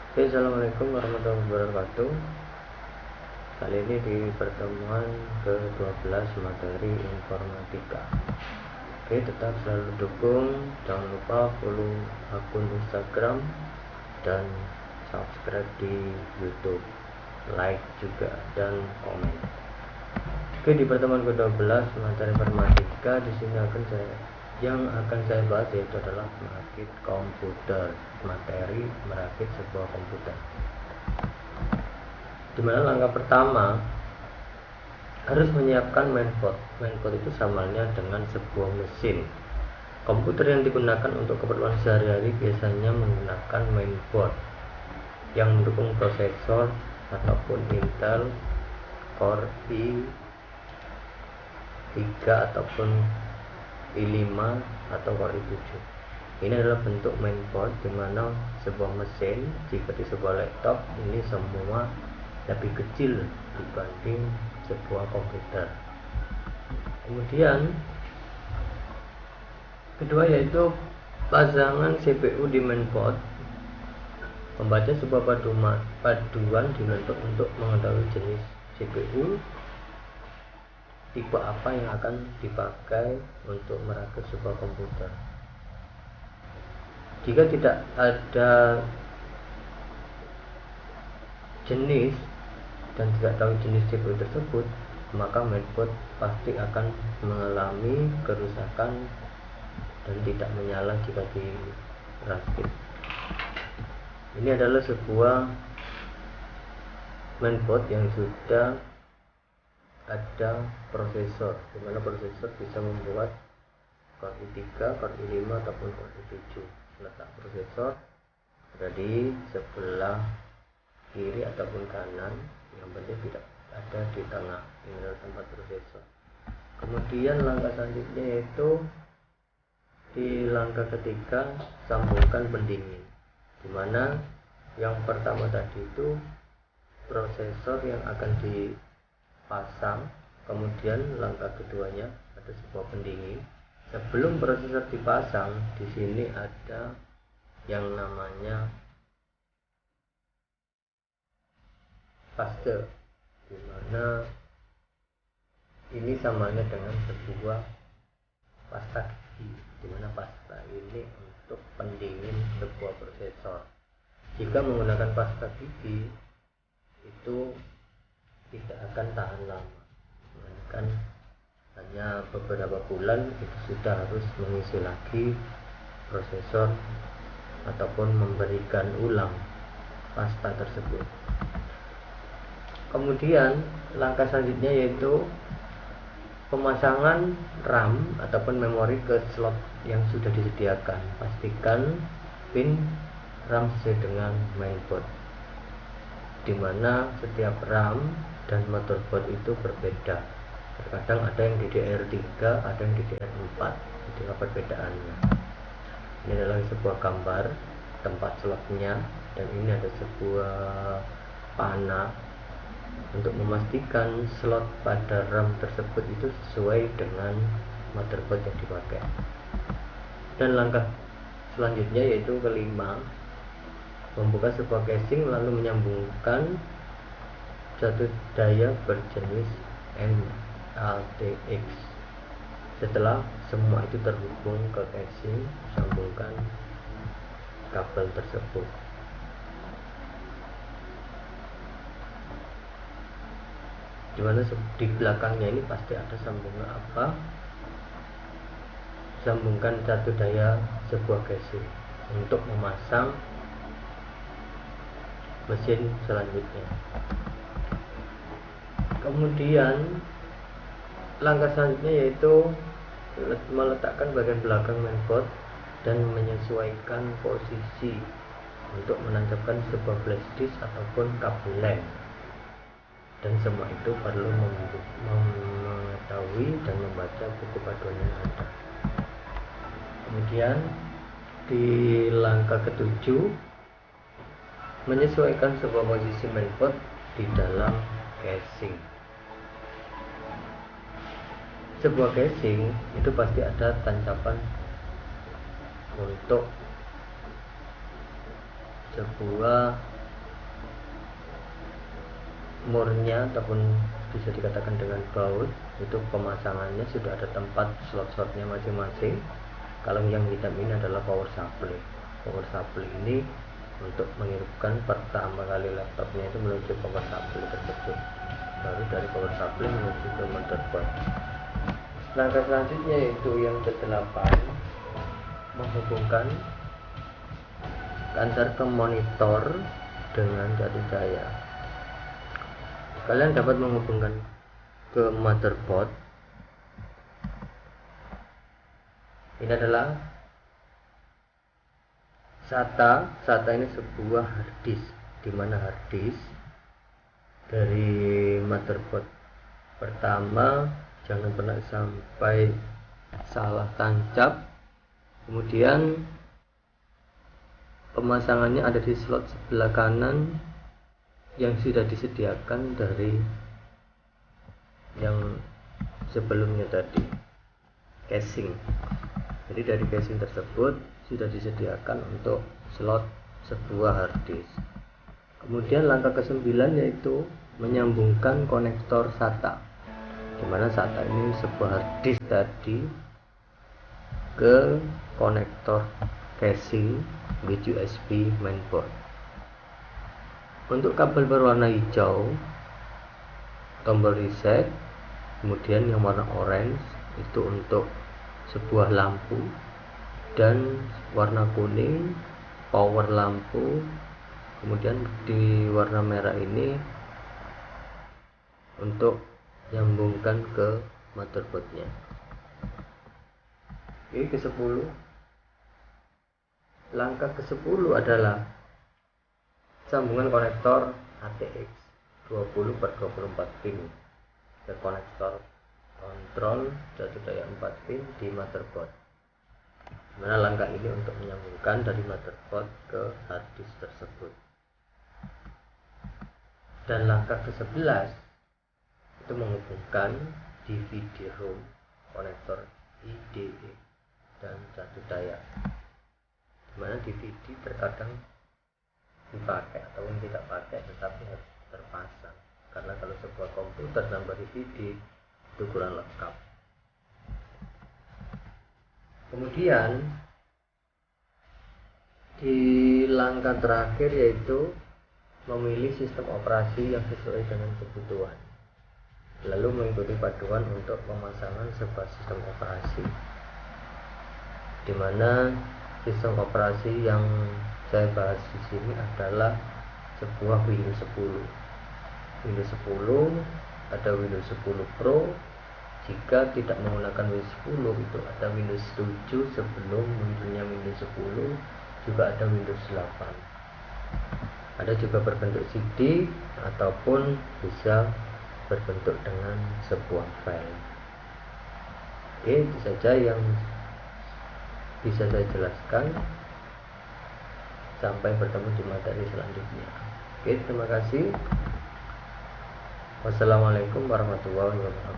Oke, assalamualaikum warahmatullahi wabarakatuh. Kali ini di pertemuan ke-12 materi informatika. Oke, tetap selalu dukung. Jangan lupa follow akun Instagram dan subscribe di YouTube, like juga dan komen. Oke, di pertemuan ke-12 materi informatika di sini yang akan saya bahas yaitu adalah merakit komputer, materi merakit sebuah komputer. Dimana langkah pertama harus menyiapkan mainboard. Mainboard itu samanya dengan sebuah mesin. Komputer yang digunakan untuk keperluan sehari-hari biasanya menggunakan mainboard yang mendukung prosesor ataupun Intel Core i3 ataupun i5 atau Core i7. Ini adalah bentuk mainboard di mana sebuah mesin jika di sebuah laptop ini semua lebih kecil dibanding sebuah komputer. Kemudian kedua yaitu pasangan CPU di mainboard. Membaca sebuah paduan dibentuk untuk mengetahui jenis CPU, tipe apa yang akan dipakai untuk merakit sebuah komputer. Jika tidak ada jenis dan tidak tahu jenis CPU tersebut, maka mainboard pasti akan mengalami kerusakan dan tidak menyala jika dirakit. Ini adalah sebuah mainboard yang sudah ada prosesor, di mana prosesor bisa membuat Core i3, Core i5 ataupun Core i7. Letak prosesor ada di sebelah kiri ataupun kanan, yang penting tidak ada di tengah. Ini adalah tempat prosesor. Kemudian langkah selanjutnya yaitu di langkah ketiga sambungkan pendingin, dimana yang pertama tadi itu prosesor yang akan dipasang, kemudian langkah keduanya ada sebuah pendingin. Sebelum prosesor dipasang, di sini ada yang namanya paste, dimana ini samanya dengan sebuah pasta gigi, dimana pasta ini untuk pendingin sebuah prosesor. Jika menggunakan pasta gigi itu tidak akan tahan lama, melainkan hanya beberapa bulan itu sudah harus mengisi lagi prosesor ataupun memberikan ulang pasta tersebut. Kemudian langkah selanjutnya yaitu pemasangan RAM ataupun memori ke slot yang sudah disediakan. Pastikan pin RAM sesuai dengan mainboard, dimana setiap RAM dan motherboard itu berbeda. Terkadang ada yang DDR3, ada yang DDR4. Itulah perbedaannya. Ini adalah sebuah gambar tempat slotnya, dan ini ada sebuah panah untuk memastikan slot pada RAM tersebut itu sesuai dengan motherboard yang dipakai. Dan langkah selanjutnya yaitu kelima, membuka sebuah casing lalu menyambungkan satu daya berjenis MATX. Setelah semua itu terhubung ke casing, sambungkan kabel tersebut. Dimana di belakangnya ini pasti ada sambungan apa? Sambungkan satu daya sebuah casing untuk memasang mesin selanjutnya. Kemudian langkah selanjutnya yaitu meletakkan bagian belakang mainboard dan menyesuaikan posisi untuk menancapkan sebuah flash disk ataupun kabel LAN. Dan semua itu perlu mengetahui dan membaca buku paduan yang ada. Kemudian di langkah ketujuh, menyesuaikan sebuah posisi mainboard di dalam casing. Sebuah casing itu pasti ada tancapan untuk sebuah murnya ataupun bisa dikatakan dengan baut, itu pemasangannya sudah ada tempat slot-slotnya masing-masing. Kalau yang hitam ini adalah power supply. Power supply ini untuk menghidupkan pertama kali laptopnya itu menuju power supply tersebut, baru dari power supply menuju ke motherboard. Langkah selanjutnya yaitu yang ke-8, menghubungkan antar ke monitor dengan satu cahaya. Kalian dapat menghubungkan ke motherboard. Ini adalah SATA ini sebuah hard disk, di mana hard disk dari motherboard pertama jangan pernah sampai salah tancap. Kemudian pemasangannya ada di slot sebelah kanan yang sudah disediakan dari yang sebelumnya tadi, casing. Jadi dari casing tersebut sudah disediakan untuk slot sebuah hard disk. Kemudian langkah ke-9 yaitu menyambungkan konektor SATA, di mana SATA ini sebuah hard disk tadi ke konektor casing with USB mainboard. Untuk kabel berwarna hijau tombol reset, kemudian yang warna orange itu untuk sebuah lampu, dan warna kuning power lampu. Kemudian di warna merah ini untuk nyambungkan ke motherboardnya. Oke, ke-10. Langkah ke-10 adalah sambungan konektor ATX 20/24 pin ke konektor kontrol satu daya 4 pin di motherboard. Mana langkah ini untuk menyambungkan dari motherboard ke hard disk tersebut. Dan langkah ke-11 itu menghubungkan DVD ROM konektor IDE dan satu daya, dimana DVD terkadang dipakai ataupun tidak pakai, tetapi harus terpasang, karena kalau sebuah komputer tanpa DVD itu kurang lengkap. Kemudian di langkah terakhir yaitu memilih sistem operasi yang sesuai dengan kebutuhan, lalu mengikuti paduan untuk pemasangan sebuah sistem operasi, di mana sistem operasi yang saya bahas di sini adalah sebuah Windows 10. Windows 10 ada Windows 10 Pro. Jika tidak menggunakan Windows 10 itu ada Windows 7 sebelum munculnya Windows 10, juga ada Windows 8. Ada juga berbentuk CD ataupun bisa berbentuk dengan sebuah file. Oke, itu saja yang bisa saya jelaskan. Sampai bertemu di materi selanjutnya. Oke, terima kasih. Wassalamualaikum warahmatullahi wabarakatuh.